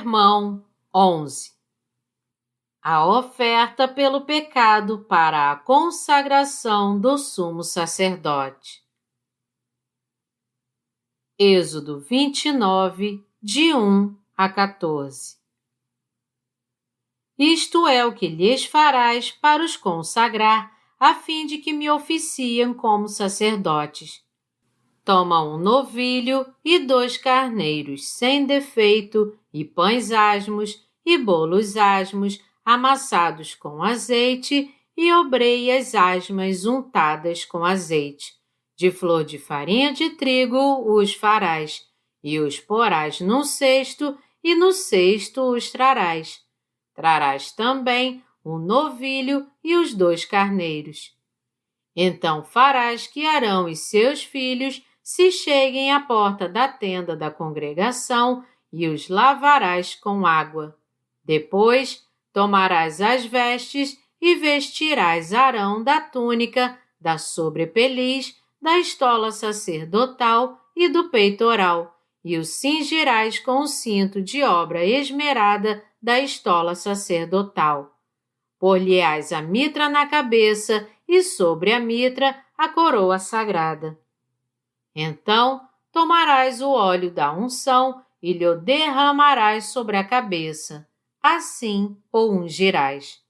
Sermão 11. A oferta pelo pecado para a consagração do sumo sacerdote. Êxodo 29, de 1 a 14. Isto é o que lhes farás para os consagrar, a fim de que me oficiem como sacerdotes. Toma um novilho e 2 carneiros sem defeito, e pães asmos, e bolos asmos, amassados com azeite, e obreias asmas untadas com azeite. De flor de farinha de trigo os farás, e os porás num cesto, e no cesto os trarás. Trarás também um novilho e os 2 carneiros. Então farás que Arão e seus filhos se cheguem à porta da tenda da congregação e os lavarás com água. Depois tomarás as vestes e vestirás Arão da túnica, da sobrepeliz, da estola sacerdotal e do peitoral, e o cingirás com o cinto de obra esmerada da estola sacerdotal. Por-lhe-ás a mitra na cabeça e sobre a mitra a coroa sagrada. Então tomarás o óleo da unção e lhe derramarás sobre a cabeça. Assim o ungirás.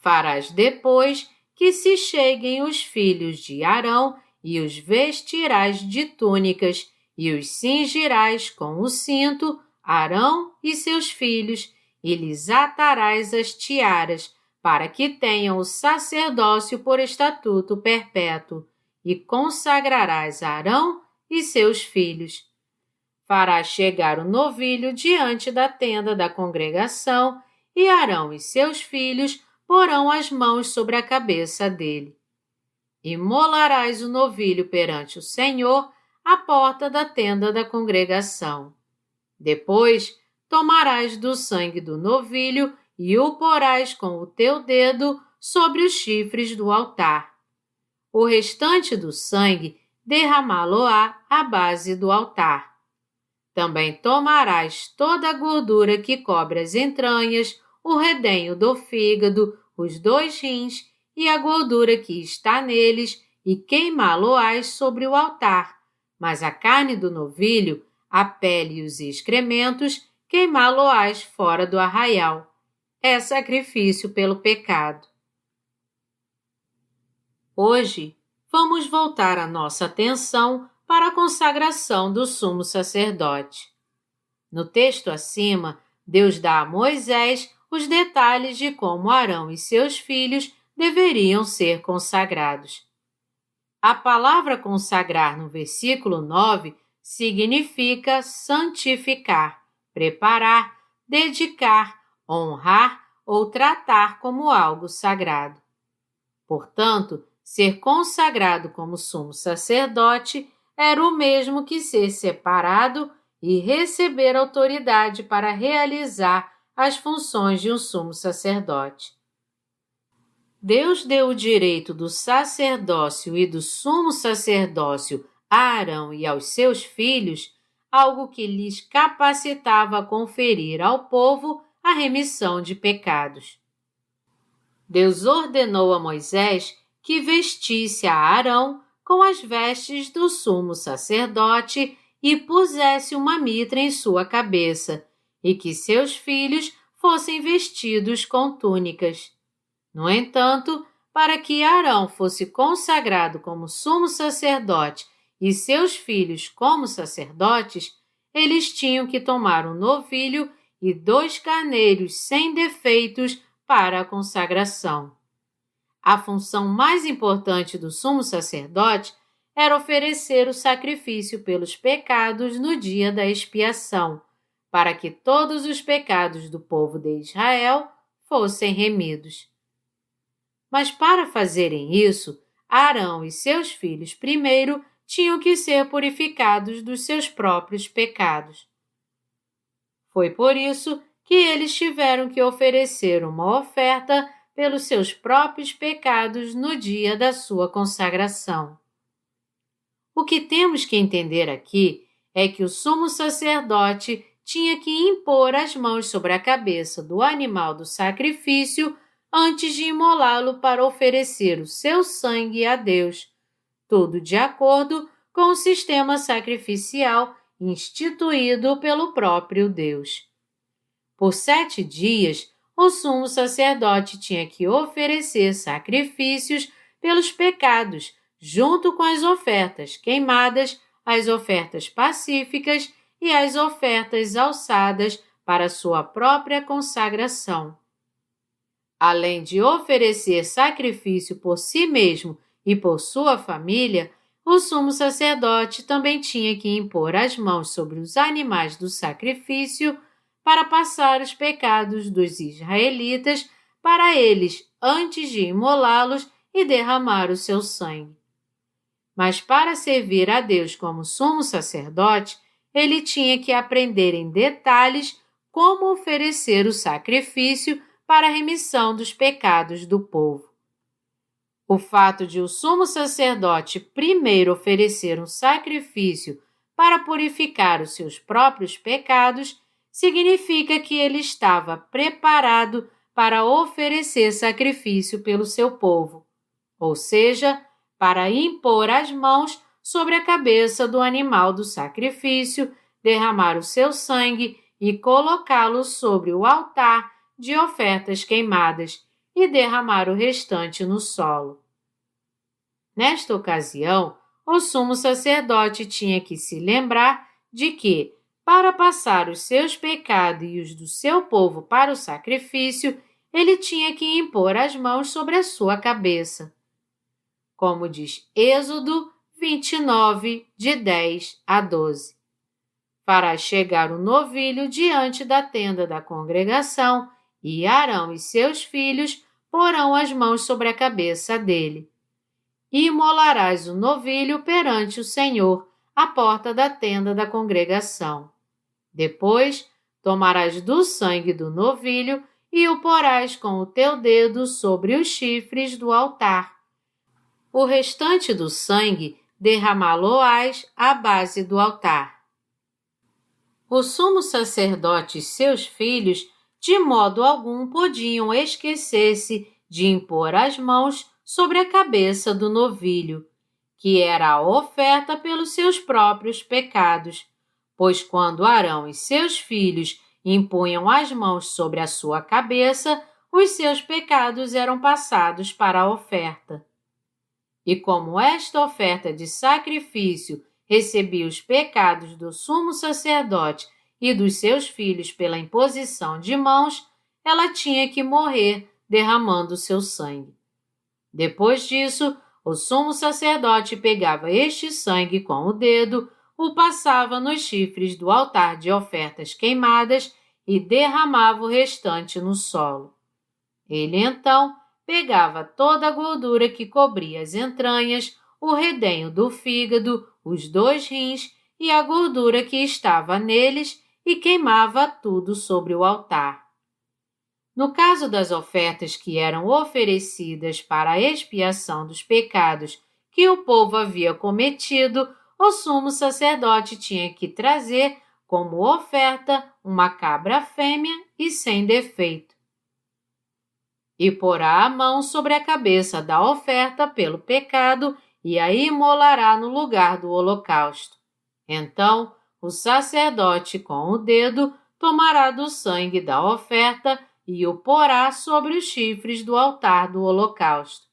Farás depois que se cheguem os filhos de Arão e os vestirás de túnicas e os cingirás com o cinto, Arão e seus filhos, e lhes atarás as tiaras, para que tenham o sacerdócio por estatuto perpétuo, e consagrarás Arão e seus filhos. Farás chegar o novilho diante da tenda da congregação, e Arão e seus filhos porão as mãos sobre a cabeça dele. Imolarás o novilho perante o Senhor à porta da tenda da congregação. Depois tomarás do sangue do novilho e o porás com o teu dedo sobre os chifres do altar. O restante do sangue derramá-lo-á à base do altar. Também tomarás toda a gordura que cobre as entranhas, o redenho do fígado, os 2 rins e a gordura que está neles, e queimá-lo-ás sobre o altar. Mas a carne do novilho, a pele e os excrementos, queimá-lo-ás fora do arraial. É sacrifício pelo pecado. Hoje, vamos voltar a nossa atenção para a consagração do sumo sacerdote. No texto acima, Deus dá a Moisés os detalhes de como Arão e seus filhos deveriam ser consagrados. A palavra consagrar no versículo 9 significa santificar, preparar, dedicar, honrar ou tratar como algo sagrado. Portanto, ser consagrado como sumo sacerdote era o mesmo que ser separado e receber autoridade para realizar as funções de um sumo sacerdote. Deus deu o direito do sacerdócio e do sumo sacerdócio a Arão e aos seus filhos, algo que lhes capacitava a conferir ao povo a remissão de pecados. Deus ordenou a Moisés que vestisse a Arão com as vestes do sumo sacerdote e pusesse uma mitra em sua cabeça, e que seus filhos fossem vestidos com túnicas. No entanto, para que Arão fosse consagrado como sumo sacerdote e seus filhos como sacerdotes, eles tinham que tomar um novilho e 2 carneiros sem defeitos para a consagração. A função mais importante do sumo sacerdote era oferecer o sacrifício pelos pecados no dia da expiação, para que todos os pecados do povo de Israel fossem remidos. Mas para fazerem isso, Arão e seus filhos primeiro tinham que ser purificados dos seus próprios pecados. Foi por isso que eles tiveram que oferecer uma oferta pelos seus próprios pecados no dia da sua consagração. O que temos que entender aqui é que o sumo sacerdote tinha que impor as mãos sobre a cabeça do animal do sacrifício antes de imolá-lo para oferecer o seu sangue a Deus, tudo de acordo com o sistema sacrificial instituído pelo próprio Deus. Por 7 dias, o sumo sacerdote tinha que oferecer sacrifícios pelos pecados, junto com as ofertas queimadas, as ofertas pacíficas e as ofertas alçadas para sua própria consagração. Além de oferecer sacrifício por si mesmo e por sua família, o sumo sacerdote também tinha que impor as mãos sobre os animais do sacrifício para passar os pecados dos israelitas para eles antes de imolá-los e derramar o seu sangue. Mas para servir a Deus como sumo sacerdote, ele tinha que aprender em detalhes como oferecer o sacrifício para a remissão dos pecados do povo. O fato de o sumo sacerdote primeiro oferecer um sacrifício para purificar os seus próprios pecados significa que ele estava preparado para oferecer sacrifício pelo seu povo, ou seja, para impor as mãos sobre a cabeça do animal do sacrifício, derramar o seu sangue e colocá-lo sobre o altar de ofertas queimadas e derramar o restante no solo. Nesta ocasião, o sumo sacerdote tinha que se lembrar de que, para passar os seus pecados e os do seu povo para o sacrifício, ele tinha que impor as mãos sobre a sua cabeça. Como diz Êxodo 29, de 10 a 12. Farás chegar o novilho diante da tenda da congregação, e Arão e seus filhos porão as mãos sobre a cabeça dele. E imolarás o novilho perante o Senhor, à porta da tenda da congregação. Depois, tomarás do sangue do novilho e o porás com o teu dedo sobre os chifres do altar. O restante do sangue derramá-lo-ás à base do altar. O sumo sacerdote e seus filhos, de modo algum, podiam esquecer-se de impor as mãos sobre a cabeça do novilho, que era a oferta pelos seus próprios pecados, pois quando Arão e seus filhos impunham as mãos sobre a sua cabeça, os seus pecados eram passados para a oferta. E como esta oferta de sacrifício recebia os pecados do sumo sacerdote e dos seus filhos pela imposição de mãos, ela tinha que morrer derramando seu sangue. Depois disso, o sumo sacerdote pegava este sangue com o dedo, o passava nos chifres do altar de ofertas queimadas e derramava o restante no solo. Ele então pegava toda a gordura que cobria as entranhas, o redenho do fígado, os 2 rins e a gordura que estava neles e queimava tudo sobre o altar. No caso das ofertas que eram oferecidas para a expiação dos pecados que o povo havia cometido, o sumo sacerdote tinha que trazer como oferta uma cabra fêmea e sem defeito. E porá a mão sobre a cabeça da oferta pelo pecado e a imolará no lugar do holocausto. Então, o sacerdote com o dedo tomará do sangue da oferta e o porá sobre os chifres do altar do holocausto.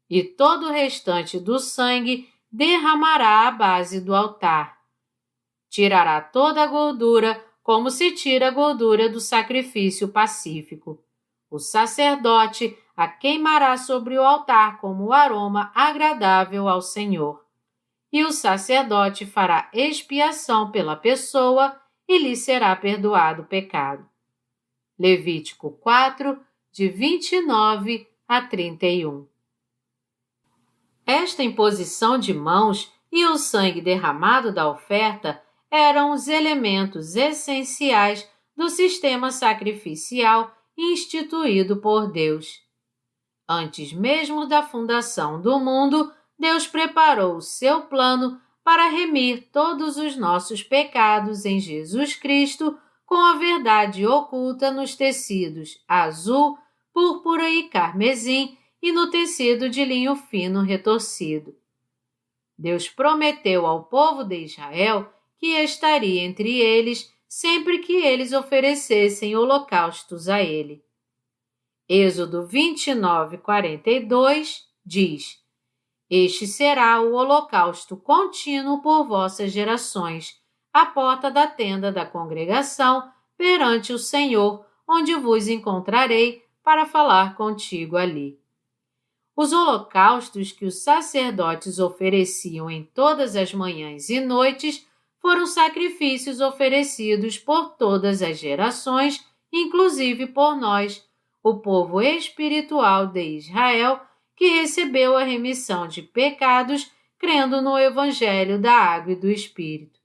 E todo o restante do sangue derramará à base do altar. Tirará toda a gordura, como se tira a gordura do sacrifício pacífico. O sacerdote a queimará sobre o altar como aroma agradável ao Senhor. E o sacerdote fará expiação pela pessoa e lhe será perdoado o pecado. Levítico 4, de 29 a 31. Esta imposição de mãos e o sangue derramado da oferta eram os elementos essenciais do sistema sacrificial instituído por Deus. Antes mesmo da fundação do mundo, Deus preparou o seu plano para remir todos os nossos pecados em Jesus Cristo com a verdade oculta nos tecidos azul, púrpura e carmesim e no tecido de linho fino retorcido. Deus prometeu ao povo de Israel que estaria entre eles sempre que eles oferecessem holocaustos a ele. Êxodo 29:42 diz: Este será o holocausto contínuo por vossas gerações, à porta da tenda da congregação, perante o Senhor, onde vos encontrarei para falar contigo ali. Os holocaustos que os sacerdotes ofereciam em todas as manhãs e noites foram sacrifícios oferecidos por todas as gerações, inclusive por nós, o povo espiritual de Israel, que recebeu a remissão de pecados crendo no Evangelho da Água e do Espírito.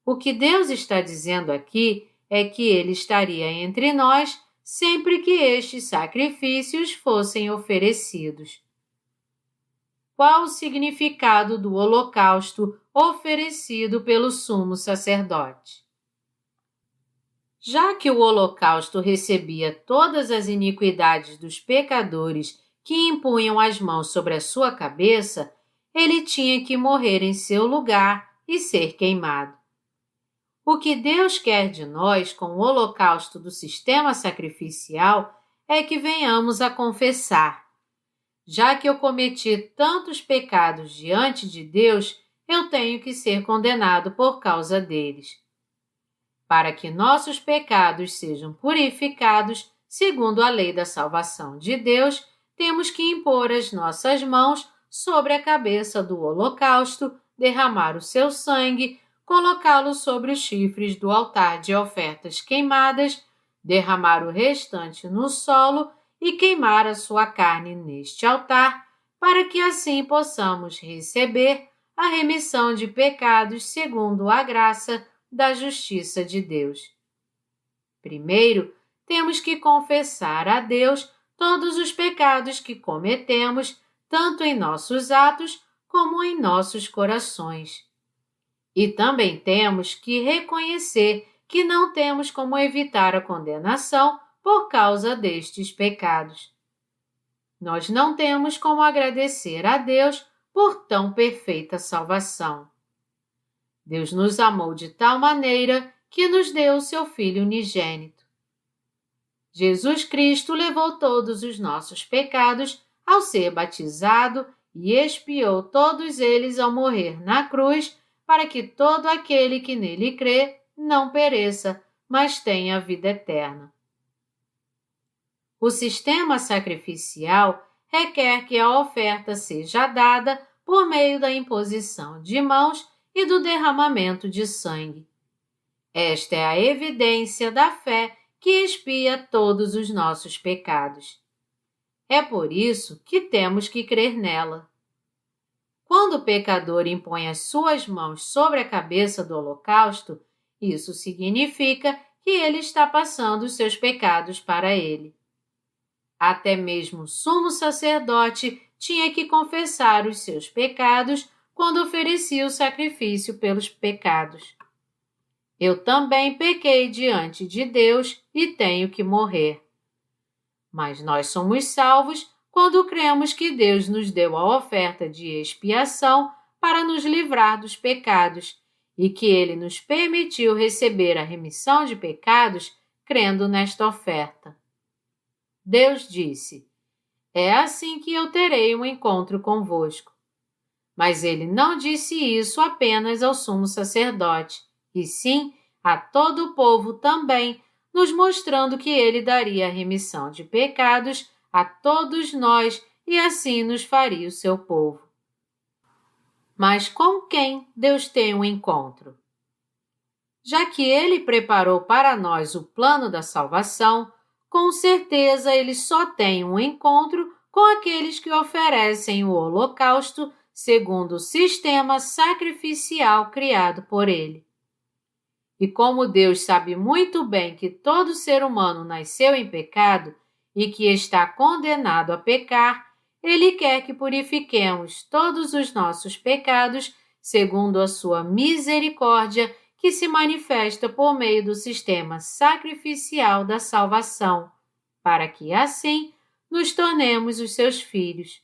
O que Deus está dizendo aqui é que Ele estaria entre nós sempre que estes sacrifícios fossem oferecidos. Qual o significado do holocausto oferecido pelo sumo sacerdote? Já que o holocausto recebia todas as iniquidades dos pecadores que impunham as mãos sobre a sua cabeça, ele tinha que morrer em seu lugar e ser queimado. O que Deus quer de nós com o holocausto do sistema sacrificial é que venhamos a confessar: já que eu cometi tantos pecados diante de Deus, eu tenho que ser condenado por causa deles. Para que nossos pecados sejam purificados, segundo a lei da salvação de Deus, temos que impor as nossas mãos sobre a cabeça do holocausto, derramar o seu sangue, colocá-lo sobre os chifres do altar de ofertas queimadas, derramar o restante no solo e queimar a sua carne neste altar, para que assim possamos receber a remissão de pecados segundo a graça da justiça de Deus. Primeiro, temos que confessar a Deus todos os pecados que cometemos, tanto em nossos atos como em nossos corações. E também temos que reconhecer que não temos como evitar a condenação por causa destes pecados. Nós não temos como agradecer a Deus por tão perfeita salvação. Deus nos amou de tal maneira que nos deu o seu Filho unigênito. Jesus Cristo levou todos os nossos pecados ao ser batizado e expiou todos eles ao morrer na cruz, para que todo aquele que nele crê não pereça, mas tenha vida eterna. O sistema sacrificial requer que a oferta seja dada por meio da imposição de mãos e do derramamento de sangue. Esta é a evidência da fé que expia todos os nossos pecados. É por isso que temos que crer nela. Quando o pecador impõe as suas mãos sobre a cabeça do holocausto, isso significa que ele está passando os seus pecados para ele. Até mesmo o sumo sacerdote tinha que confessar os seus pecados quando oferecia o sacrifício pelos pecados. Eu também pequei diante de Deus e tenho que morrer. Mas nós somos salvos quando cremos que Deus nos deu a oferta de expiação para nos livrar dos pecados e que Ele nos permitiu receber a remissão de pecados crendo nesta oferta. Deus disse: é assim que eu terei um encontro convosco. Mas Ele não disse isso apenas ao sumo sacerdote, e sim a todo o povo também, nos mostrando que Ele daria a remissão de pecados a todos nós e assim nos faria o seu povo. Mas com quem Deus tem um encontro? Já que Ele preparou para nós o plano da salvação, com certeza Ele só tem um encontro com aqueles que oferecem o holocausto segundo o sistema sacrificial criado por Ele. E como Deus sabe muito bem que todo ser humano nasceu em pecado e que está condenado a pecar, Ele quer que purifiquemos todos os nossos pecados segundo a sua misericórdia que se manifesta por meio do sistema sacrificial da salvação, para que, assim, nos tornemos os seus filhos.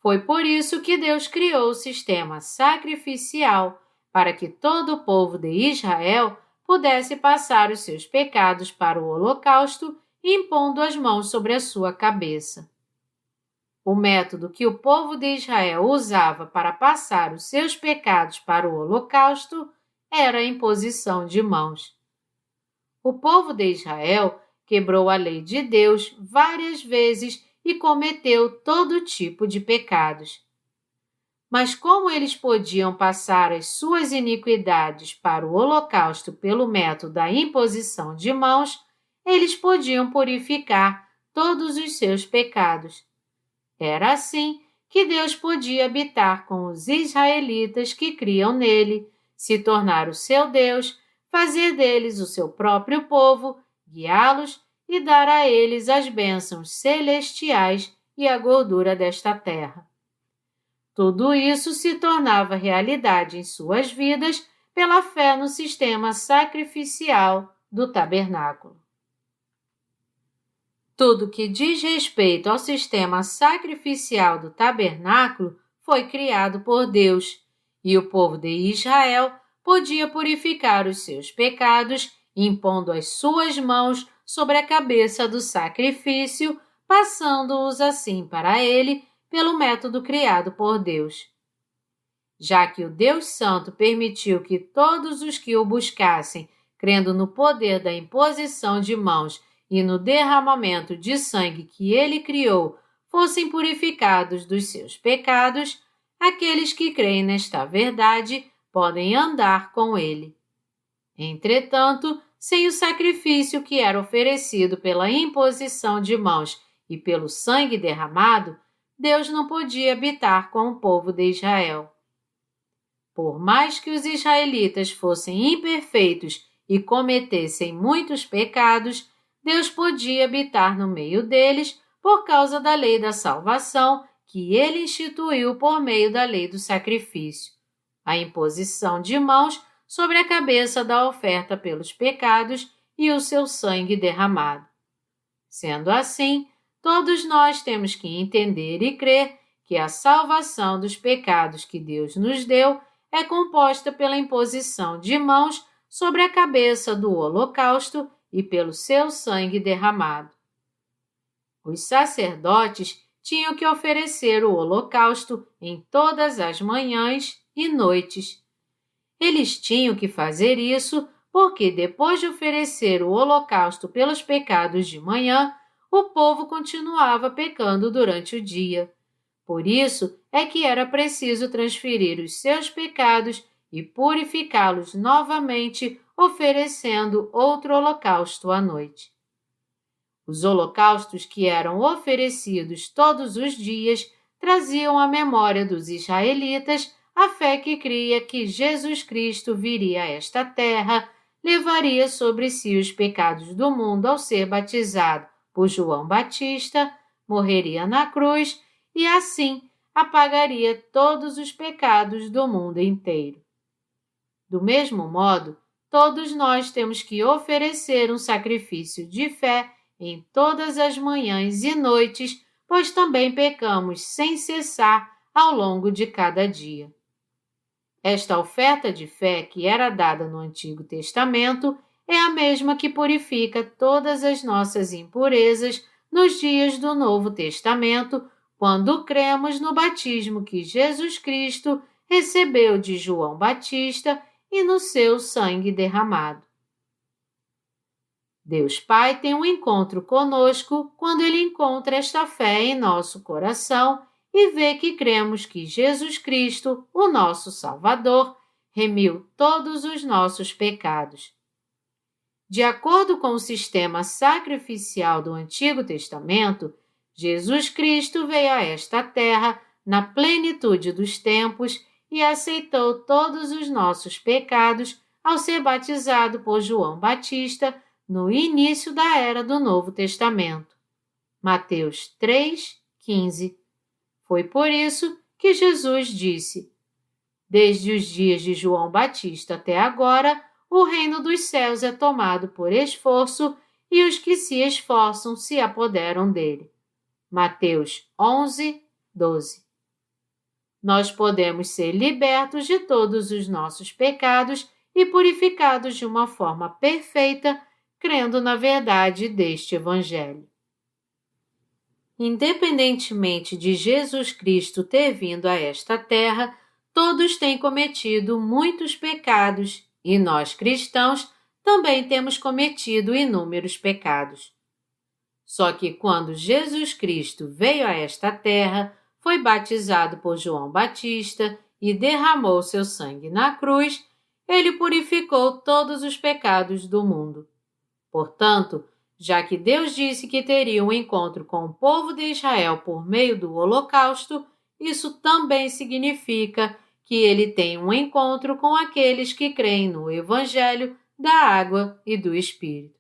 Foi por isso que Deus criou o sistema sacrificial, para que todo o povo de Israel pudesse passar os seus pecados para o holocausto, impondo as mãos sobre a sua cabeça. O método que o povo de Israel usava para passar os seus pecados para o holocausto era a imposição de mãos. O povo de Israel quebrou a lei de Deus várias vezes e cometeu todo tipo de pecados. Mas como eles podiam passar as suas iniquidades para o holocausto pelo método da imposição de mãos, eles podiam purificar todos os seus pecados. Era assim que Deus podia habitar com os israelitas que criam nele, se tornar o seu Deus, fazer deles o seu próprio povo, guiá-los e dar a eles as bênçãos celestiais e a gordura desta terra. Tudo isso se tornava realidade em suas vidas pela fé no sistema sacrificial do tabernáculo. Tudo que diz respeito ao sistema sacrificial do tabernáculo foi criado por Deus, e o povo de Israel podia purificar os seus pecados, impondo as suas mãos sobre a cabeça do sacrifício, passando-os assim para ele pelo método criado por Deus. Já que o Deus Santo permitiu que todos os que o buscassem, crendo no poder da imposição de mãos e no derramamento de sangue que ele criou, fossem purificados dos seus pecados, aqueles que creem nesta verdade podem andar com ele. Entretanto, sem o sacrifício que era oferecido pela imposição de mãos e pelo sangue derramado, Deus não podia habitar com o povo de Israel. Por mais que os israelitas fossem imperfeitos e cometessem muitos pecados, Deus podia habitar no meio deles por causa da lei da salvação que ele instituiu por meio da lei do sacrifício, a imposição de mãos sobre a cabeça da oferta pelos pecados e o seu sangue derramado. Sendo assim, todos nós temos que entender e crer que a salvação dos pecados que Deus nos deu é composta pela imposição de mãos sobre a cabeça do holocausto e pelo seu sangue derramado. Os sacerdotes tinham que oferecer o holocausto em todas as manhãs e noites. Eles tinham que fazer isso porque, depois de oferecer o holocausto pelos pecados de manhã, o povo continuava pecando durante o dia. Por isso é que era preciso transferir os seus pecados e purificá-los novamente, oferecendo outro holocausto à noite. Os holocaustos que eram oferecidos todos os dias traziam à memória dos israelitas a fé que cria que Jesus Cristo viria a esta terra, levaria sobre si os pecados do mundo ao ser batizado por João Batista, morreria na cruz e, assim, apagaria todos os pecados do mundo inteiro. Do mesmo modo, todos nós temos que oferecer um sacrifício de fé em todas as manhãs e noites, pois também pecamos sem cessar ao longo de cada dia. Esta oferta de fé que era dada no Antigo Testamento é a mesma que purifica todas as nossas impurezas nos dias do Novo Testamento, quando cremos no batismo que Jesus Cristo recebeu de João Batista e no seu sangue derramado. Deus Pai tem um encontro conosco quando Ele encontra esta fé em nosso coração e vê que cremos que Jesus Cristo, o nosso Salvador, remiu todos os nossos pecados. De acordo com o sistema sacrificial do Antigo Testamento, Jesus Cristo veio a esta terra na plenitude dos tempos e aceitou todos os nossos pecados ao ser batizado por João Batista no início da era do Novo Testamento. Mateus 3:15. Foi por isso que Jesus disse: Desde os dias de João Batista até agora, o reino dos céus é tomado por esforço e os que se esforçam se apoderam dele. Mateus 11, 12. Nós podemos ser libertos de todos os nossos pecados e purificados de uma forma perfeita, crendo na verdade deste Evangelho. Independentemente de Jesus Cristo ter vindo a esta terra, todos têm cometido muitos pecados e nós cristãos também temos cometido inúmeros pecados. Só que quando Jesus Cristo veio a esta terra, foi batizado por João Batista e derramou seu sangue na cruz, ele purificou todos os pecados do mundo. Portanto, já que Deus disse que teria um encontro com o povo de Israel por meio do holocausto, isso também significa que ele tem um encontro com aqueles que creem no Evangelho da água e do Espírito.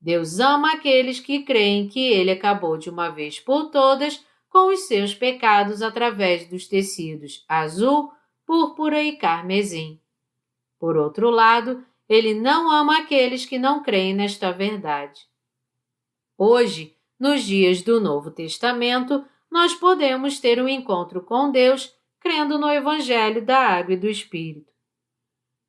Deus ama aqueles que creem que ele acabou de uma vez por todas com os seus pecados através dos tecidos azul, púrpura e carmesim. Por outro lado, ele não ama aqueles que não creem nesta verdade. Hoje, nos dias do Novo Testamento, nós podemos ter um encontro com Deus crendo no Evangelho da Água e do Espírito.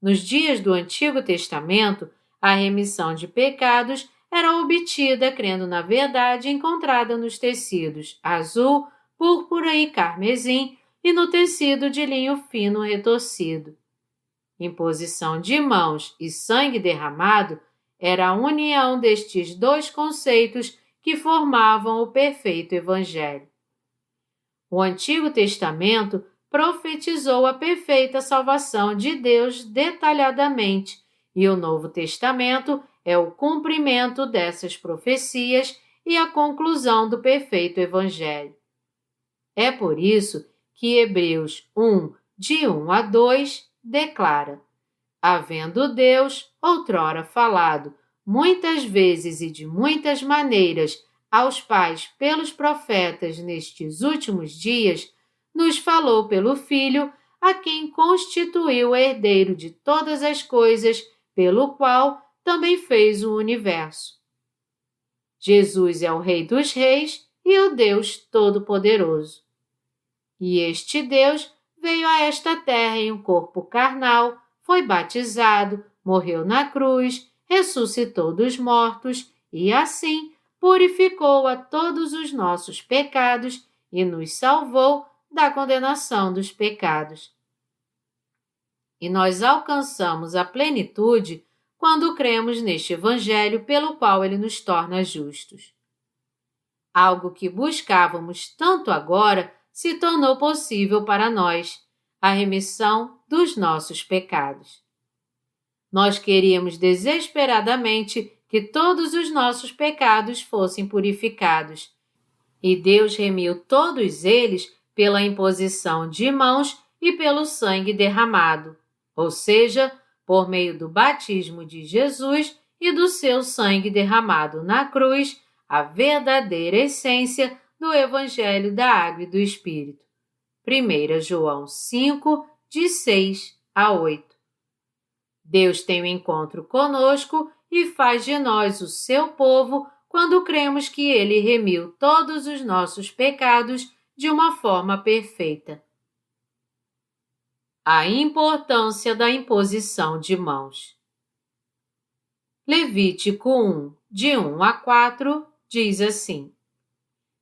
Nos dias do Antigo Testamento, a remissão de pecados era obtida crendo na verdade encontrada nos tecidos azul, púrpura e carmesim e no tecido de linho fino retorcido. Imposição de mãos e sangue derramado era a união destes dois conceitos que formavam o perfeito Evangelho. O Antigo Testamento profetizou a perfeita salvação de Deus detalhadamente, e o Novo Testamento é o cumprimento dessas profecias e a conclusão do perfeito Evangelho. É por isso que Hebreus 1, de 1 a 2, declara: havendo Deus, outrora falado, muitas vezes e de muitas maneiras, aos pais pelos profetas nestes últimos dias, nos falou pelo Filho, a quem constituiu herdeiro de todas as coisas, pelo qual também fez o universo. Jesus é o Rei dos Reis e o Deus Todo-Poderoso. E este Deus veio a esta terra em um corpo carnal, foi batizado, morreu na cruz, ressuscitou dos mortos e, assim, purificou a todos os nossos pecados e nos salvou da condenação dos pecados. E nós alcançamos a plenitude quando cremos neste Evangelho pelo qual ele nos torna justos. Algo que buscávamos tanto agora se tornou possível para nós, a remissão dos nossos pecados. Nós queríamos desesperadamente que todos os nossos pecados fossem purificados, e Deus remiu todos eles pela imposição de mãos e pelo sangue derramado, ou seja, por meio do batismo de Jesus e do seu sangue derramado na cruz, a verdadeira essência do Evangelho da Água e do Espírito. 1 João 5, de 6 a 8. Deus tem um encontro conosco e faz de nós o seu povo quando cremos que ele remiu todos os nossos pecados de uma forma perfeita. A importância da imposição de mãos. Levítico 1, de 1 a 4, diz assim: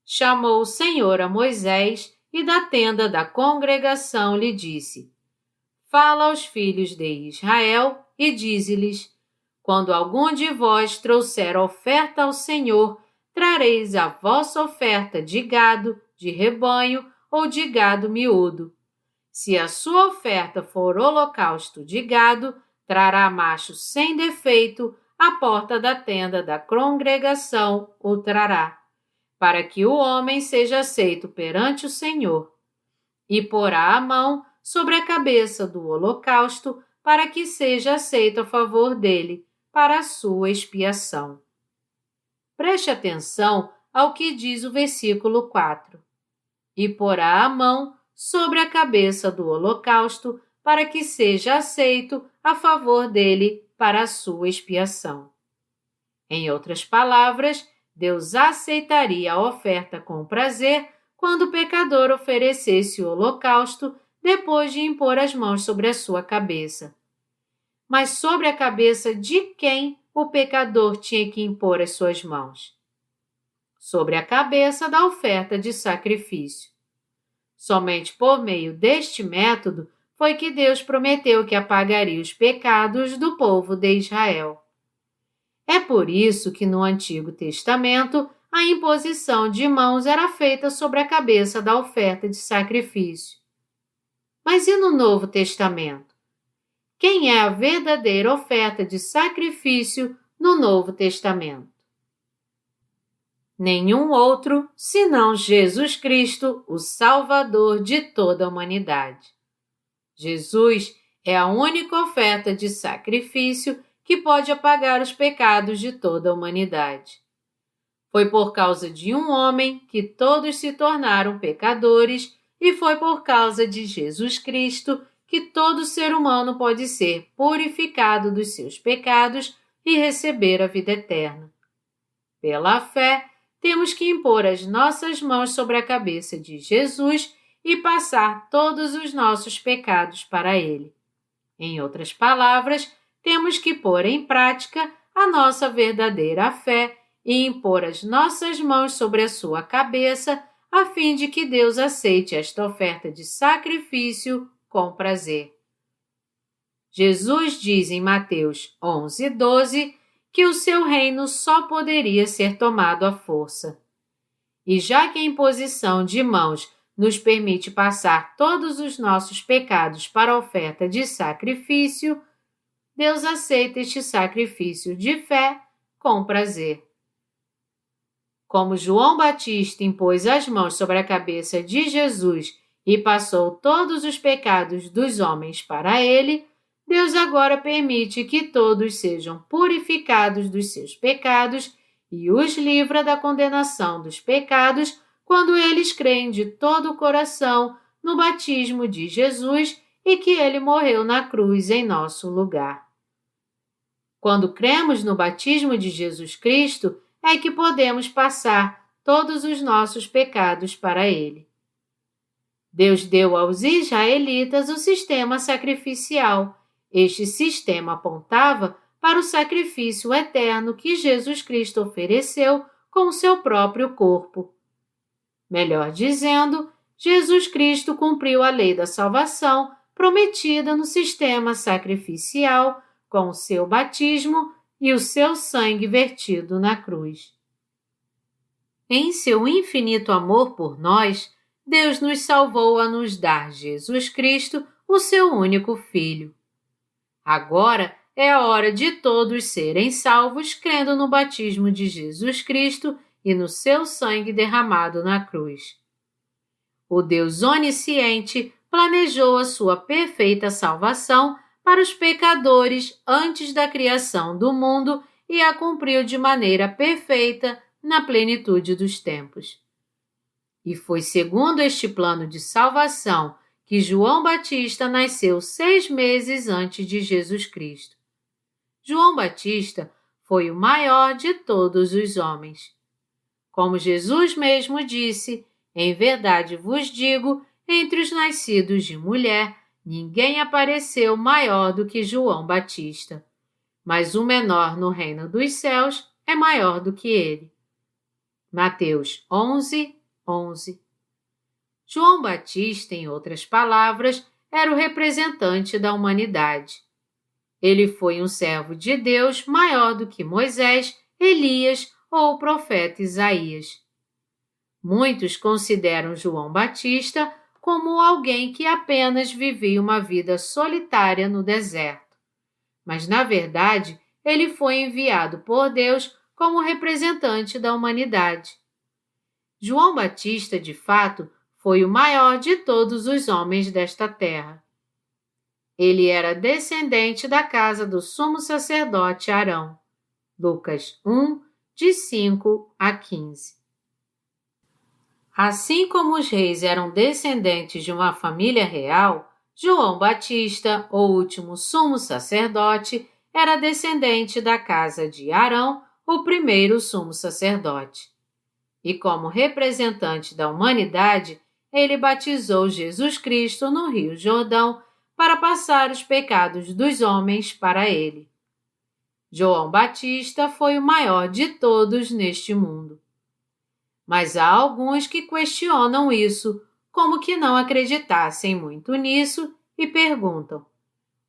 chamou o Senhor a Moisés e da tenda da congregação lhe disse: fala aos filhos de Israel e dize-lhes: quando algum de vós trouxer oferta ao Senhor, trareis a vossa oferta de gado, de rebanho ou de gado miúdo. Se a sua oferta for holocausto de gado, trará macho sem defeito, à porta da tenda da congregação o trará, para que o homem seja aceito perante o Senhor. E porá a mão sobre a cabeça do holocausto, para que seja aceito a favor dele, para a sua expiação. Preste atenção ao que diz o versículo 4. E porá a mão sobre a cabeça do holocausto para que seja aceito a favor dele para a sua expiação. Em outras palavras, Deus aceitaria a oferta com prazer quando o pecador oferecesse o holocausto depois de impor as mãos sobre a sua cabeça. Mas sobre a cabeça de quem o pecador tinha que impor as suas mãos? Sobre a cabeça da oferta de sacrifício. Somente por meio deste método foi que Deus prometeu que apagaria os pecados do povo de Israel. É por isso que no Antigo Testamento a imposição de mãos era feita sobre a cabeça da oferta de sacrifício. Mas e no Novo Testamento? Quem é a verdadeira oferta de sacrifício no Novo Testamento? Nenhum outro senão Jesus Cristo, o Salvador de toda a humanidade. Jesus é a única oferta de sacrifício que pode apagar os pecados de toda a humanidade. Foi por causa de um homem que todos se tornaram pecadores e foi por causa de Jesus Cristo que todo ser humano pode ser purificado dos seus pecados e receber a vida eterna. Pela fé, temos que impor as nossas mãos sobre a cabeça de Jesus e passar todos os nossos pecados para Ele. Em outras palavras, temos que pôr em prática a nossa verdadeira fé e impor as nossas mãos sobre a sua cabeça, a fim de que Deus aceite esta oferta de sacrifício com prazer. Jesus diz em Mateus 11:12 que o seu reino só poderia ser tomado à força. E já que a imposição de mãos nos permite passar todos os nossos pecados para a oferta de sacrifício, Deus aceita este sacrifício de fé com prazer. Como João Batista impôs as mãos sobre a cabeça de Jesus e passou todos os pecados dos homens para ele, Deus agora permite que todos sejam purificados dos seus pecados e os livra da condenação dos pecados quando eles creem de todo o coração no batismo de Jesus e que ele morreu na cruz em nosso lugar. Quando cremos no batismo de Jesus Cristo, é que podemos passar todos os nossos pecados para ele. Deus deu aos israelitas o sistema sacrificial. Este sistema apontava para o sacrifício eterno que Jesus Cristo ofereceu com o seu próprio corpo. Melhor dizendo, Jesus Cristo cumpriu a lei da salvação prometida no sistema sacrificial com o seu batismo e o seu sangue vertido na cruz. Em seu infinito amor por nós, Deus nos salvou a nos dar Jesus Cristo, o seu único Filho. Agora é a hora de todos serem salvos crendo no batismo de Jesus Cristo e no seu sangue derramado na cruz. O Deus onisciente planejou a sua perfeita salvação para os pecadores antes da criação do mundo e a cumpriu de maneira perfeita na plenitude dos tempos. E foi segundo este plano de salvação que João Batista nasceu 6 meses antes de Jesus Cristo. João Batista foi o maior de todos os homens. Como Jesus mesmo disse, em verdade vos digo, entre os nascidos de mulher, ninguém apareceu maior do que João Batista. Mas o menor no reino dos céus é maior do que ele. Mateus 11:11. João Batista, em outras palavras, era o representante da humanidade. Ele foi um servo de Deus maior do que Moisés, Elias ou o profeta Isaías. Muitos consideram João Batista como alguém que apenas vivia uma vida solitária no deserto. Mas, na verdade, ele foi enviado por Deus como representante da humanidade. João Batista, de fato, foi o maior de todos os homens desta terra. Ele era descendente da casa do sumo sacerdote Arão. Lucas 1, de 5 a 15. Assim como os reis eram descendentes de uma família real, João Batista, o último sumo sacerdote, era descendente da casa de Arão, o primeiro sumo sacerdote. E como representante da humanidade, ele batizou Jesus Cristo no Rio Jordão para passar os pecados dos homens para ele. João Batista foi o maior de todos neste mundo. Mas há alguns que questionam isso, como que não acreditassem muito nisso, e perguntam: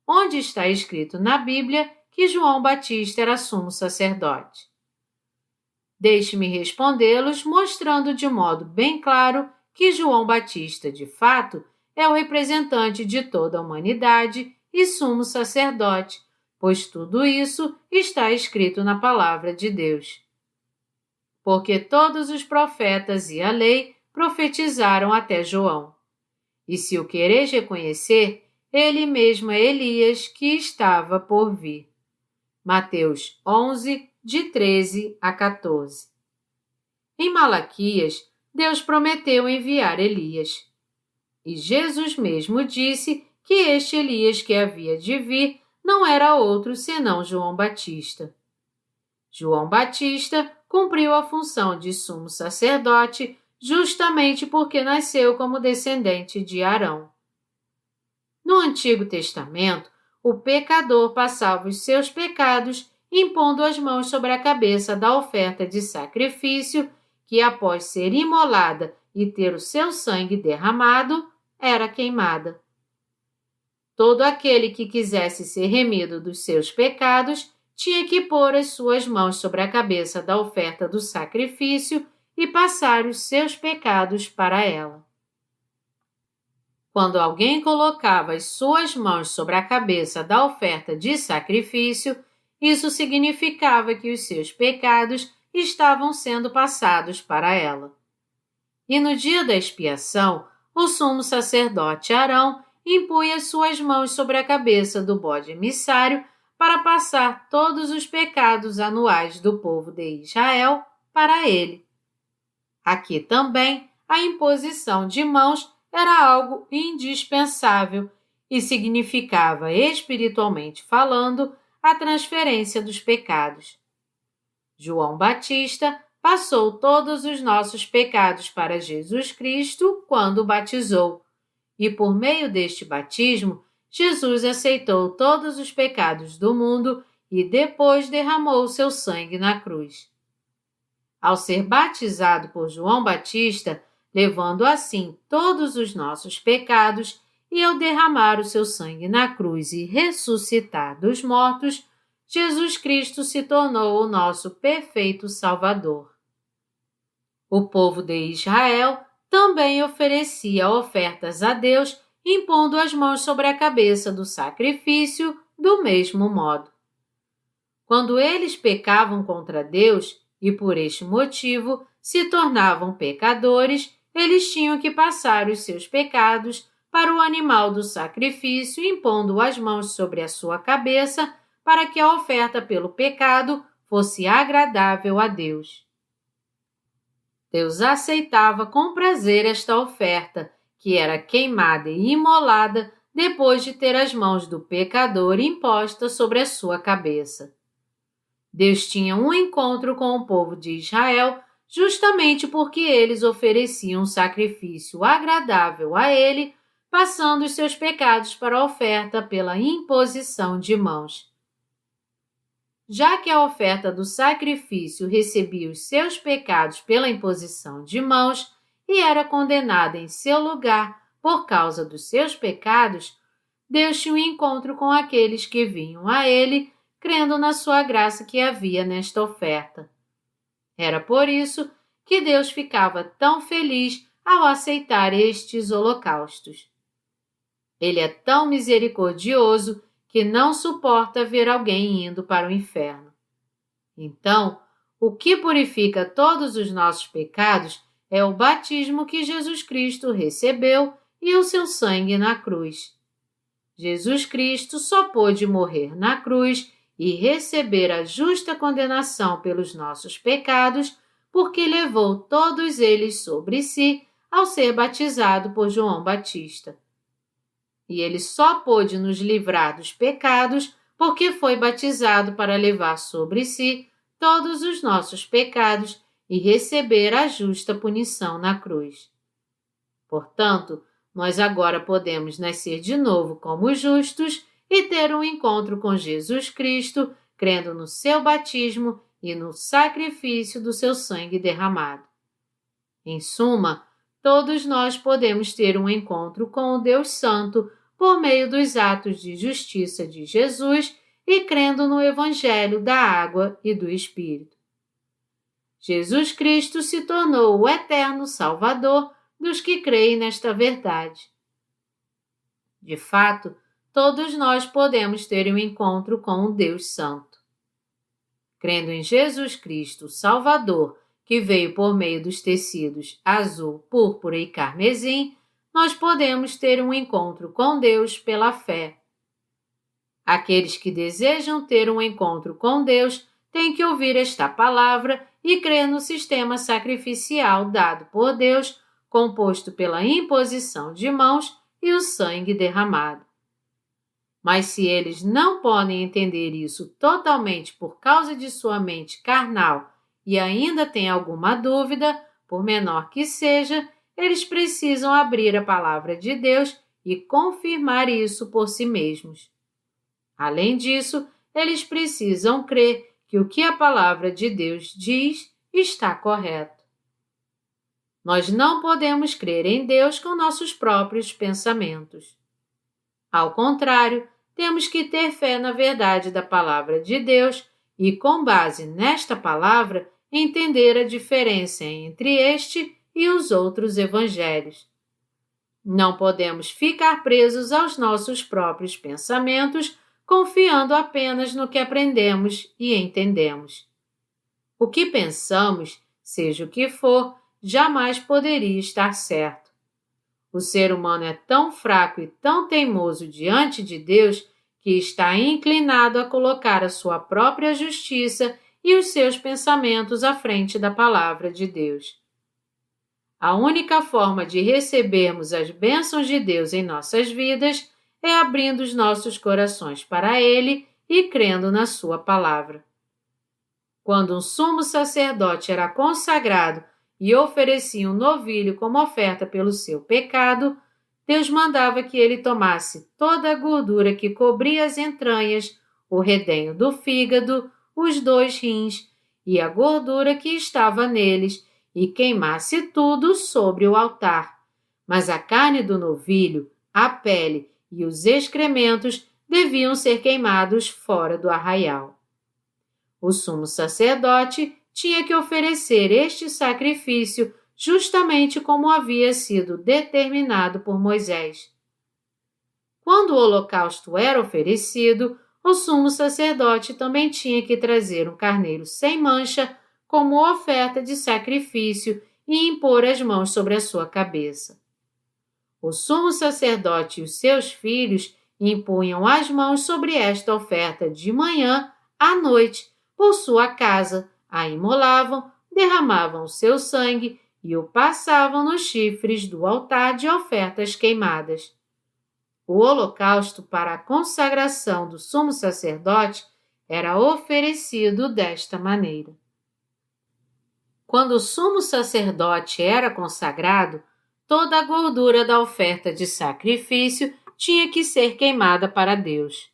onde está escrito na Bíblia que João Batista era sumo sacerdote? Deixe-me respondê-los mostrando de modo bem claro que João Batista, de fato, é o representante de toda a humanidade e sumo sacerdote, pois tudo isso está escrito na palavra de Deus. Porque todos os profetas e a lei profetizaram até João. E se o quereis reconhecer, ele mesmo é Elias que estava por vir. Mateus 11, de 13 a 14. Em Malaquias, Deus prometeu enviar Elias. E Jesus mesmo disse que este Elias que havia de vir não era outro senão João Batista. João Batista cumpriu a função de sumo sacerdote justamente porque nasceu como descendente de Arão. No Antigo Testamento, o pecador passava os seus pecados impondo as mãos sobre a cabeça da oferta de sacrifício que, após ser imolada e ter o seu sangue derramado, era queimada. Todo aquele que quisesse ser remido dos seus pecados tinha que pôr as suas mãos sobre a cabeça da oferta do sacrifício e passar os seus pecados para ela. Quando alguém colocava as suas mãos sobre a cabeça da oferta de sacrifício, isso significava que os seus pecados estavam sendo passados para ela. E no dia da expiação, o sumo sacerdote Arão impunha as suas mãos sobre a cabeça do bode emissário para passar todos os pecados anuais do povo de Israel para ele. Aqui também, a imposição de mãos era algo indispensável e significava, espiritualmente falando, a transferência dos pecados. João Batista passou todos os nossos pecados para Jesus Cristo quando o batizou, e por meio deste batismo, Jesus aceitou todos os pecados do mundo e depois derramou seu sangue na cruz. Ao ser batizado por João Batista, levando assim todos os nossos pecados, e ao derramar o seu sangue na cruz e ressuscitar dos mortos, Jesus Cristo se tornou o nosso perfeito Salvador. O povo de Israel também oferecia ofertas a Deus, impondo as mãos sobre a cabeça do sacrifício do mesmo modo. Quando eles pecavam contra Deus, e por este motivo se tornavam pecadores, eles tinham que passar os seus pecados para o animal do sacrifício, impondo as mãos sobre a sua cabeça, para que a oferta pelo pecado fosse agradável a Deus. Deus aceitava com prazer esta oferta, que era queimada e imolada depois de ter as mãos do pecador impostas sobre a sua cabeça. Deus tinha um encontro com o povo de Israel justamente porque eles ofereciam um sacrifício agradável a ele, passando os seus pecados para a oferta pela imposição de mãos. Já que a oferta do sacrifício recebia os seus pecados pela imposição de mãos e era condenada em seu lugar por causa dos seus pecados, Deus tinha um encontro com aqueles que vinham a ele, crendo na sua graça que havia nesta oferta. Era por isso que Deus ficava tão feliz ao aceitar estes holocaustos. Ele é tão misericordioso que não suporta ver alguém indo para o inferno. Então, o que purifica todos os nossos pecados é o batismo que Jesus Cristo recebeu e o seu sangue na cruz. Jesus Cristo só pôde morrer na cruz e receber a justa condenação pelos nossos pecados, porque levou todos eles sobre si ao ser batizado por João Batista. E ele só pôde nos livrar dos pecados porque foi batizado para levar sobre si todos os nossos pecados e receber a justa punição na cruz. Portanto, nós agora podemos nascer de novo como justos e ter um encontro com Jesus Cristo, crendo no seu batismo e no sacrifício do seu sangue derramado. Em suma, todos nós podemos ter um encontro com o Deus Santo por meio dos atos de justiça de Jesus e crendo no Evangelho da água e do Espírito. Jesus Cristo se tornou o eterno Salvador dos que creem nesta verdade. De fato, todos nós podemos ter um encontro com o Deus Santo. Crendo em Jesus Cristo, Salvador, que veio por meio dos tecidos azul, púrpura e carmesim, nós podemos ter um encontro com Deus pela fé. Aqueles que desejam ter um encontro com Deus têm que ouvir esta palavra e crer no sistema sacrificial dado por Deus, composto pela imposição de mãos e o sangue derramado. Mas se eles não podem entender isso totalmente por causa de sua mente carnal e ainda têm alguma dúvida, por menor que seja, eles precisam abrir a palavra de Deus e confirmar isso por si mesmos. Além disso, eles precisam crer que o que a palavra de Deus diz está correto. Nós não podemos crer em Deus com nossos próprios pensamentos. Ao contrário, temos que ter fé na verdade da palavra de Deus e, com base nesta palavra, entender a diferença entre este e os outros evangelhos. Não podemos ficar presos aos nossos próprios pensamentos, confiando apenas no que aprendemos e entendemos. O que pensamos, seja o que for, jamais poderia estar certo. O ser humano é tão fraco e tão teimoso diante de Deus que está inclinado a colocar a sua própria justiça e os seus pensamentos à frente da palavra de Deus. A única forma de recebermos as bênçãos de Deus em nossas vidas é abrindo os nossos corações para Ele e crendo na sua palavra. Quando um sumo sacerdote era consagrado e oferecia um novilho como oferta pelo seu pecado, Deus mandava que ele tomasse toda a gordura que cobria as entranhas, o redenho do fígado, os 2 rins e a gordura que estava neles e queimasse tudo sobre o altar. Mas a carne do novilho, a pele e os excrementos deviam ser queimados fora do arraial. O sumo sacerdote tinha que oferecer este sacrifício justamente como havia sido determinado por Moisés. Quando o holocausto era oferecido, o sumo sacerdote também tinha que trazer um carneiro sem mancha como oferta de sacrifício e impor as mãos sobre a sua cabeça. O sumo sacerdote e os seus filhos impunham as mãos sobre esta oferta de manhã à noite por sua casa, a imolavam, derramavam o seu sangue e o passavam nos chifres do altar de ofertas queimadas. O holocausto para a consagração do sumo sacerdote era oferecido desta maneira. Quando o sumo sacerdote era consagrado, toda a gordura da oferta de sacrifício tinha que ser queimada para Deus.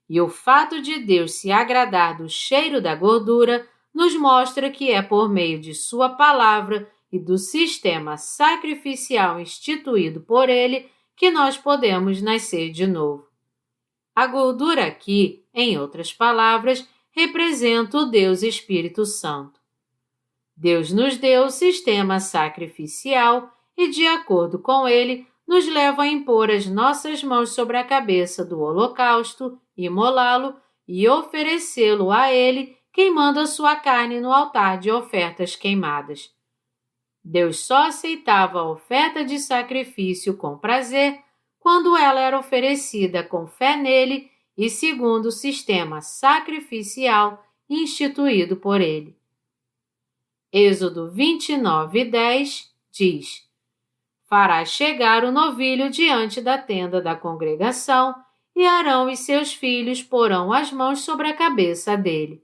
E o fato de Deus se agradar do cheiro da gordura nos mostra que é por meio de sua palavra e do sistema sacrificial instituído por ele que nós podemos nascer de novo. A gordura aqui, em outras palavras, representa o Deus Espírito Santo. Deus nos deu o sistema sacrificial e, de acordo com ele, nos leva a impor as nossas mãos sobre a cabeça do holocausto, imolá-lo e oferecê-lo a ele, queimando a sua carne no altar de ofertas queimadas. Deus só aceitava a oferta de sacrifício com prazer quando ela era oferecida com fé nele e segundo o sistema sacrificial instituído por ele. Êxodo 29:10 diz: Farás chegar o novilho diante da tenda da congregação, e Arão e seus filhos porão as mãos sobre a cabeça dele.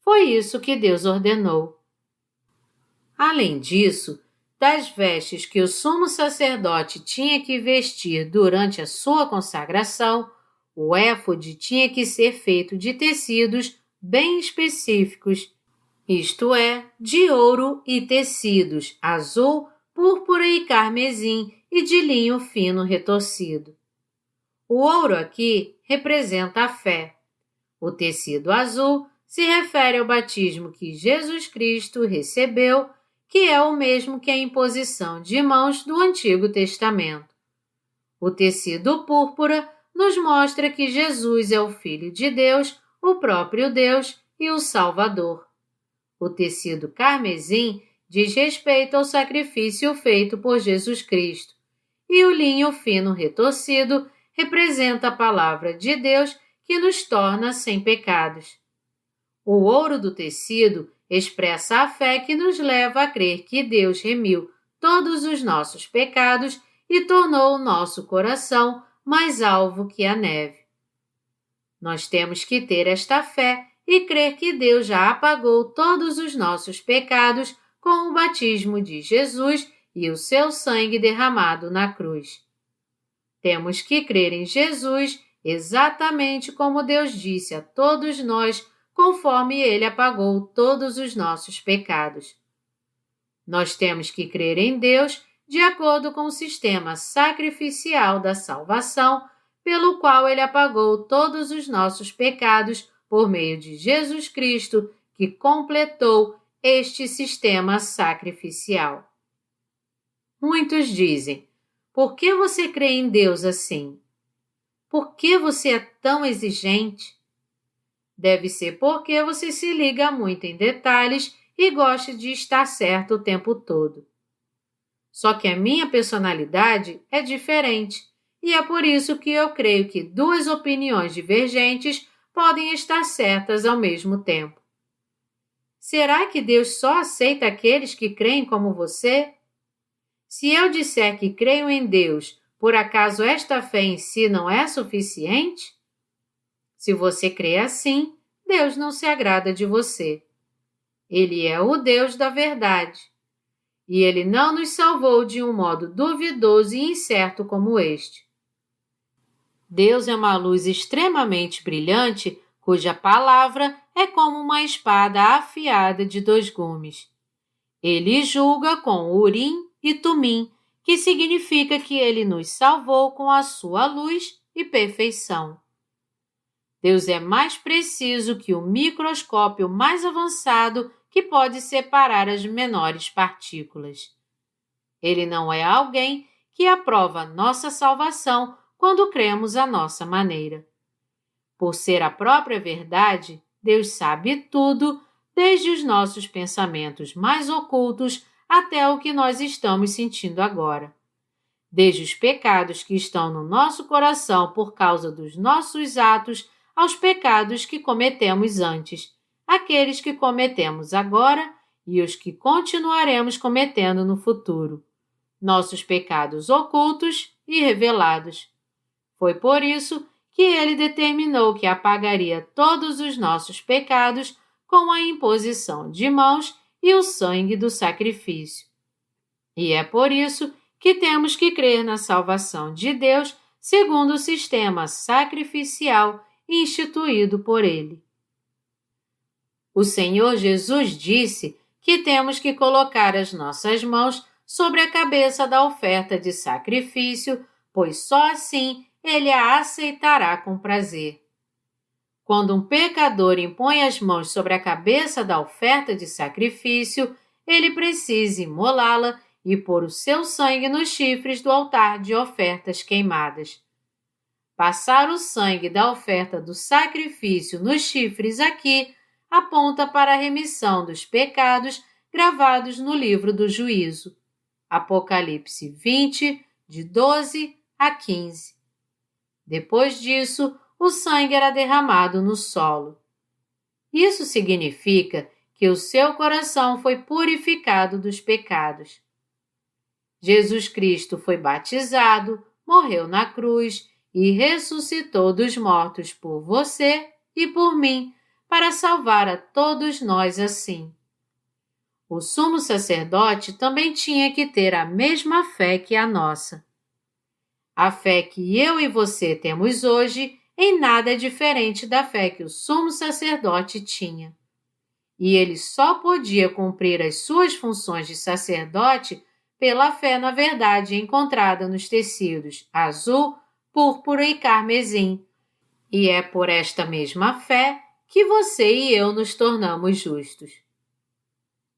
Foi isso que Deus ordenou. Além disso, das vestes que o sumo sacerdote tinha que vestir durante a sua consagração, o éfode tinha que ser feito de tecidos bem específicos, isto é, de ouro e tecidos azul, púrpura e carmesim e de linho fino retorcido. O ouro aqui representa a fé. O tecido azul se refere ao batismo que Jesus Cristo recebeu, que é o mesmo que a imposição de mãos do Antigo Testamento. O tecido púrpura nos mostra que Jesus é o Filho de Deus, o próprio Deus e o Salvador. O tecido carmesim diz respeito ao sacrifício feito por Jesus Cristo, e o linho fino retorcido representa a palavra de Deus que nos torna sem pecados. O ouro do tecido expressa a fé que nos leva a crer que Deus remiu todos os nossos pecados e tornou o nosso coração mais alvo que a neve. Nós temos que ter esta fé e crer que Deus já apagou todos os nossos pecados com o batismo de Jesus e o seu sangue derramado na cruz. Temos que crer em Jesus exatamente como Deus disse a todos nós, conforme Ele apagou todos os nossos pecados. Nós temos que crer em Deus de acordo com o sistema sacrificial da salvação, pelo qual Ele apagou todos os nossos pecados por meio de Jesus Cristo, que completou este sistema sacrificial. Muitos dizem: por que você crê em Deus assim? Por que você é tão exigente? Deve ser porque você se liga muito em detalhes e gosta de estar certo o tempo todo. Só que a minha personalidade é diferente, e é por isso que eu creio que duas opiniões divergentes podem estar certas ao mesmo tempo. Será que Deus só aceita aqueles que creem como você? Se eu disser que creio em Deus, por acaso esta fé em si não é suficiente? Se você crê assim, Deus não se agrada de você. Ele é o Deus da verdade. E Ele não nos salvou de um modo duvidoso e incerto como este. Deus é uma luz extremamente brilhante, cuja palavra é como uma espada afiada de 2 gumes. Ele julga com Urim e Tumim, que significa que Ele nos salvou com a sua luz e perfeição. Deus é mais preciso que o microscópio mais avançado que pode separar as menores partículas. Ele não é alguém que aprova nossa salvação quando cremos à nossa maneira. Por ser a própria verdade, Deus sabe tudo, desde os nossos pensamentos mais ocultos até o que nós estamos sentindo agora. Desde os pecados que estão no nosso coração por causa dos nossos atos aos pecados que cometemos antes, aqueles que cometemos agora e os que continuaremos cometendo no futuro. Nossos pecados ocultos e revelados. Foi por isso que Ele determinou que apagaria todos os nossos pecados com a imposição de mãos e o sangue do sacrifício. E é por isso que temos que crer na salvação de Deus segundo o sistema sacrificial instituído por Ele. O Senhor Jesus disse que temos que colocar as nossas mãos sobre a cabeça da oferta de sacrifício, pois só assim Ele a aceitará com prazer. Quando um pecador impõe as mãos sobre a cabeça da oferta de sacrifício, ele precisa imolá-la e pôr o seu sangue nos chifres do altar de ofertas queimadas. Passar o sangue da oferta do sacrifício nos chifres aqui aponta para a remissão dos pecados gravados no livro do Juízo. Apocalipse 20, de 12 a 15. Depois disso, o sangue era derramado no solo. Isso significa que o seu coração foi purificado dos pecados. Jesus Cristo foi batizado, morreu na cruz e ressuscitou dos mortos por você e por mim, para salvar a todos nós assim. O sumo sacerdote também tinha que ter a mesma fé que a nossa. A fé que eu e você temos hoje em nada é diferente da fé que o sumo sacerdote tinha. E ele só podia cumprir as suas funções de sacerdote pela fé na verdade encontrada nos tecidos azul, púrpura e carmesim. E é por esta mesma fé que você e eu nos tornamos justos.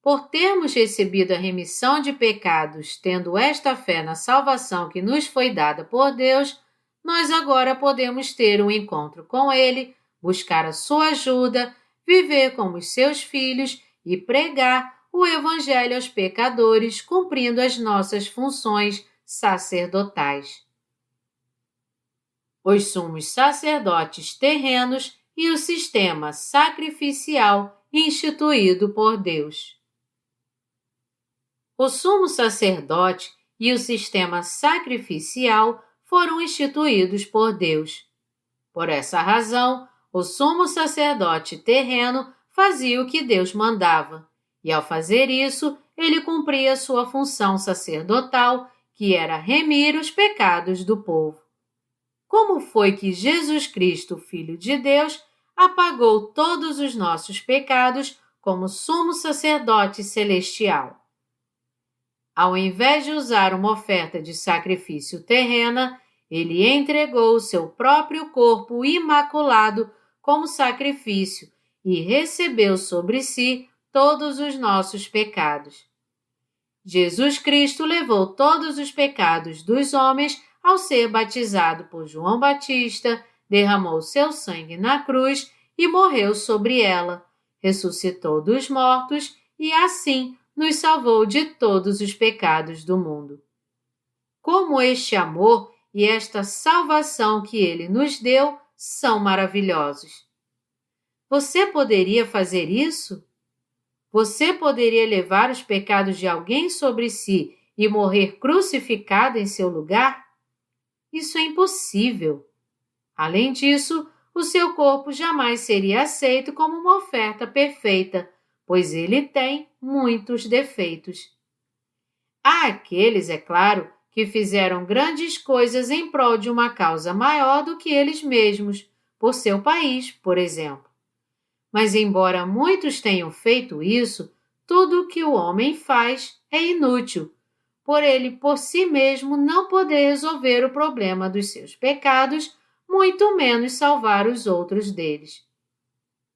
Por termos recebido a remissão de pecados, tendo esta fé na salvação que nos foi dada por Deus, nós agora podemos ter um encontro com Ele, buscar a sua ajuda, viver como os seus filhos e pregar o Evangelho aos pecadores, cumprindo as nossas funções sacerdotais. Os sumos sacerdotes terrenos e o sistema sacrificial instituído por Deus. O sumo sacerdote e o sistema sacrificial foram instituídos por Deus. Por essa razão, o sumo sacerdote terreno fazia o que Deus mandava, e ao fazer isso, ele cumpria sua função sacerdotal, que era remir os pecados do povo. Como foi que Jesus Cristo, Filho de Deus, apagou todos os nossos pecados como sumo sacerdote celestial? Ao invés de usar uma oferta de sacrifício terrena, ele entregou o seu próprio corpo imaculado como sacrifício e recebeu sobre si todos os nossos pecados. Jesus Cristo levou todos os pecados dos homens ao ser batizado por João Batista, derramou seu sangue na cruz e morreu sobre ela, ressuscitou dos mortos e assim nos salvou de todos os pecados do mundo. Como este amor e esta salvação que ele nos deu são maravilhosos. Você poderia fazer isso? Você poderia levar os pecados de alguém sobre si e morrer crucificado em seu lugar? Isso é impossível. Além disso, o seu corpo jamais seria aceito como uma oferta perfeita, pois ele tem muitos defeitos. Há aqueles, é claro, que fizeram grandes coisas em prol de uma causa maior do que eles mesmos, por seu país, por exemplo. Mas embora muitos tenham feito isso, tudo o que o homem faz é inútil, por ele por si mesmo não poder resolver o problema dos seus pecados, muito menos salvar os outros deles.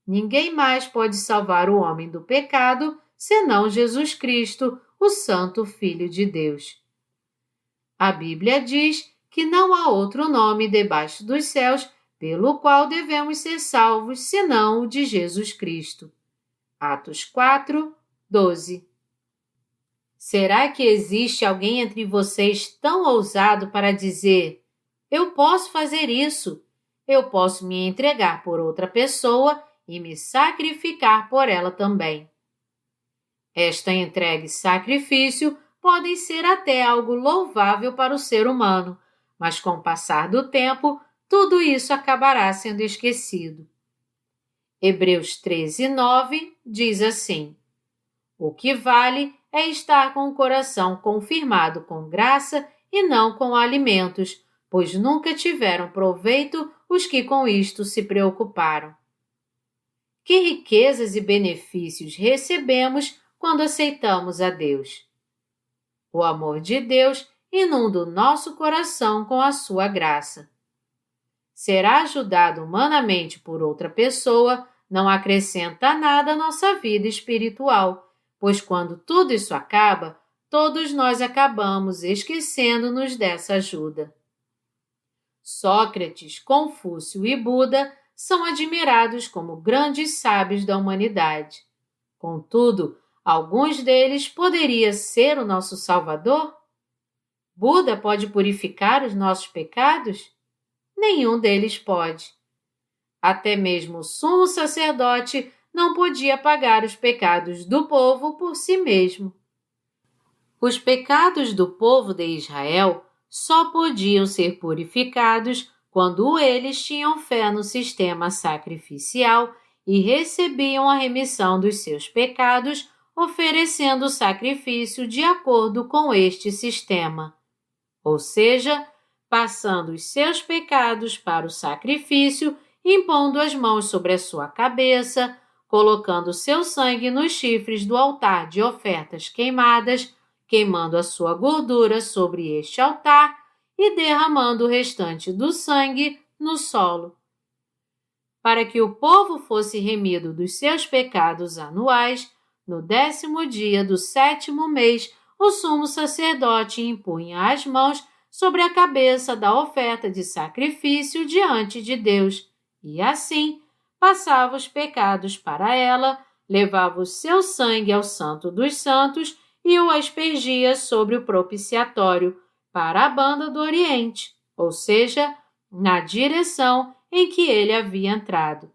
Ninguém mais pode salvar o homem do pecado, senão Jesus Cristo, o Santo Filho de Deus. A Bíblia diz que não há outro nome debaixo dos céus pelo qual devemos ser salvos, senão o de Jesus Cristo. Atos 4, 12. Será que existe alguém entre vocês tão ousado para dizer: eu posso fazer isso, eu posso me entregar por outra pessoa e me sacrificar por ela também? Esta entrega e sacrifício podem ser até algo louvável para o ser humano, mas com o passar do tempo, tudo isso acabará sendo esquecido. Hebreus 13, 9 diz assim: o que vale é estar com o coração confirmado com graça e não com alimentos, pois nunca tiveram proveito os que com isto se preocuparam. Que riquezas e benefícios recebemos quando aceitamos a Deus! O amor de Deus inunda o nosso coração com a sua graça. Ser ajudado humanamente por outra pessoa não acrescenta nada à nossa vida espiritual, pois quando tudo isso acaba, todos nós acabamos esquecendo-nos dessa ajuda. Sócrates, Confúcio e Buda são admirados como grandes sábios da humanidade. Contudo, alguns deles poderiam ser o nosso Salvador? Buda pode purificar os nossos pecados? Nenhum deles pode. Até mesmo o sumo sacerdote não podia pagar os pecados do povo por si mesmo. Os pecados do povo de Israel só podiam ser purificados quando eles tinham fé no sistema sacrificial e recebiam a remissão dos seus pecados, oferecendo o sacrifício de acordo com este sistema. Ou seja, passando os seus pecados para o sacrifício, impondo as mãos sobre a sua cabeça, colocando seu sangue nos chifres do altar de ofertas queimadas, queimando a sua gordura sobre este altar e derramando o restante do sangue no solo. Para que o povo fosse remido dos seus pecados anuais, no 10º dia do 7º mês, o sumo sacerdote impunha as mãos sobre a cabeça da oferta de sacrifício diante de Deus, e assim passava os pecados para ela, levava o seu sangue ao Santo dos Santos e o aspergia sobre o propiciatório para a banda do Oriente, ou seja, na direção em que ele havia entrado.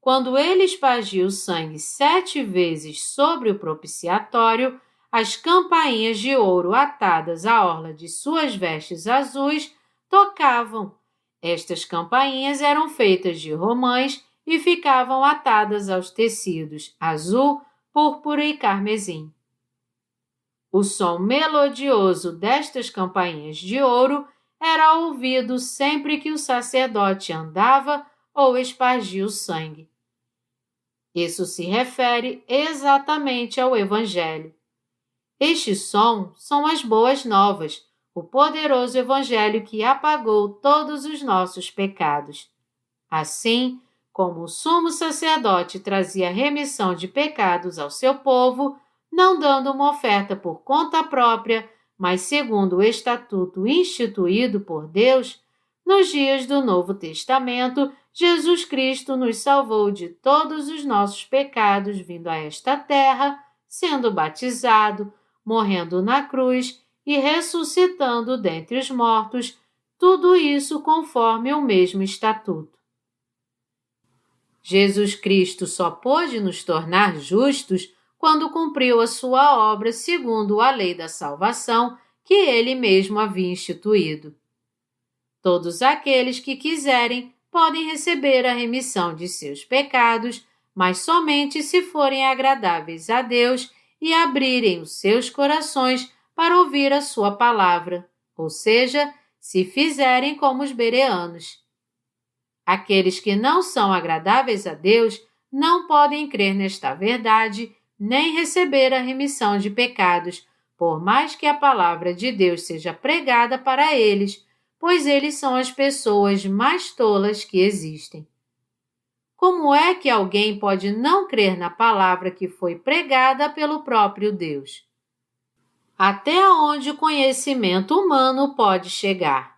Quando ele espargia o sangue 7 vezes sobre o propiciatório, as campainhas de ouro atadas à orla de suas vestes azuis tocavam. Estas campainhas eram feitas de romãs e ficavam atadas aos tecidos azul, púrpura e carmesim. O som melodioso destas campainhas de ouro era ouvido sempre que o sacerdote andava ou espargia o sangue. Isso se refere exatamente ao Evangelho. Este som são as boas novas, o poderoso Evangelho que apagou todos os nossos pecados. Assim, como o sumo sacerdote trazia remissão de pecados ao seu povo, não dando uma oferta por conta própria, mas segundo o estatuto instituído por Deus, nos dias do Novo Testamento, Jesus Cristo nos salvou de todos os nossos pecados vindo a esta terra, sendo batizado, morrendo na cruz e ressuscitando dentre os mortos, tudo isso conforme o mesmo estatuto. Jesus Cristo só pôde nos tornar justos quando cumpriu a sua obra segundo a lei da salvação que ele mesmo havia instituído. Todos aqueles que quiserem podem receber a remissão de seus pecados, mas somente se forem agradáveis a Deus e abrirem os seus corações para ouvir a sua palavra, ou seja, se fizerem como os bereanos. Aqueles que não são agradáveis a Deus não podem crer nesta verdade nem receber a remissão de pecados, por mais que a palavra de Deus seja pregada para eles, pois eles são as pessoas mais tolas que existem. Como é que alguém pode não crer na palavra que foi pregada pelo próprio Deus? Até onde o conhecimento humano pode chegar?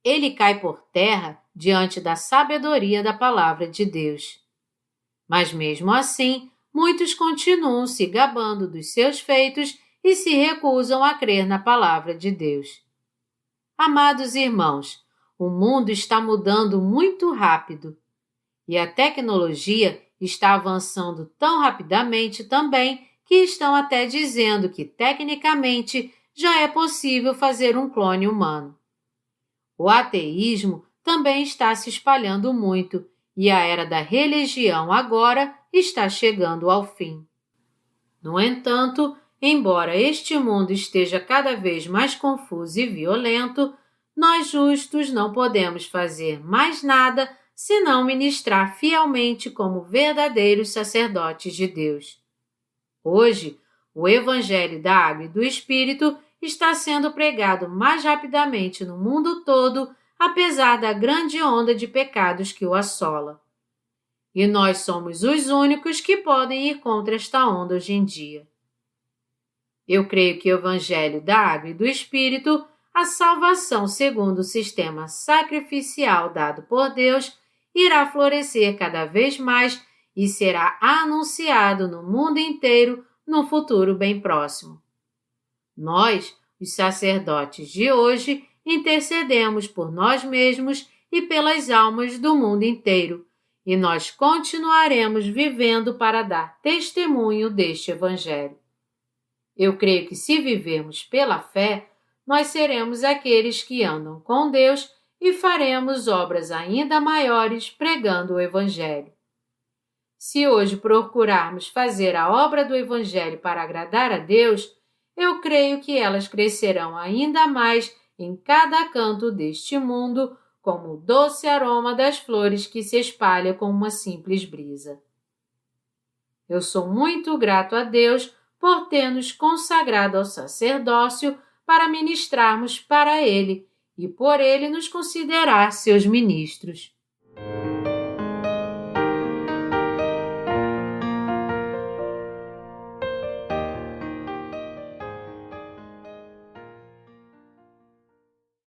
Ele cai por terra diante da sabedoria da palavra de Deus. Mas mesmo assim, muitos continuam se gabando dos seus feitos e se recusam a crer na palavra de Deus. Amados irmãos, o mundo está mudando muito rápido e a tecnologia está avançando tão rapidamente também que estão até dizendo que tecnicamente já é possível fazer um clone humano. O ateísmo também está se espalhando muito e a era da religião agora está chegando ao fim. No entanto, embora este mundo esteja cada vez mais confuso e violento, nós justos não podemos fazer mais nada senão ministrar fielmente como verdadeiros sacerdotes de Deus. Hoje, o Evangelho da Água e do Espírito está sendo pregado mais rapidamente no mundo todo, apesar da grande onda de pecados que o assola. E nós somos os únicos que podem ir contra esta onda hoje em dia. Eu creio que o Evangelho da Água e do Espírito, a salvação segundo o sistema sacrificial dado por Deus, irá florescer cada vez mais e será anunciado no mundo inteiro no futuro bem próximo. Nós, os sacerdotes de hoje, intercedemos por nós mesmos e pelas almas do mundo inteiro, e nós continuaremos vivendo para dar testemunho deste Evangelho. Eu creio que se vivermos pela fé, nós seremos aqueles que andam com Deus e faremos obras ainda maiores pregando o Evangelho. Se hoje procurarmos fazer a obra do Evangelho para agradar a Deus, eu creio que elas crescerão ainda mais em cada canto deste mundo, como o doce aroma das flores que se espalha com uma simples brisa. Eu sou muito grato a Deus por ter nos consagrado ao sacerdócio para ministrarmos para Ele e por Ele nos considerar seus ministros.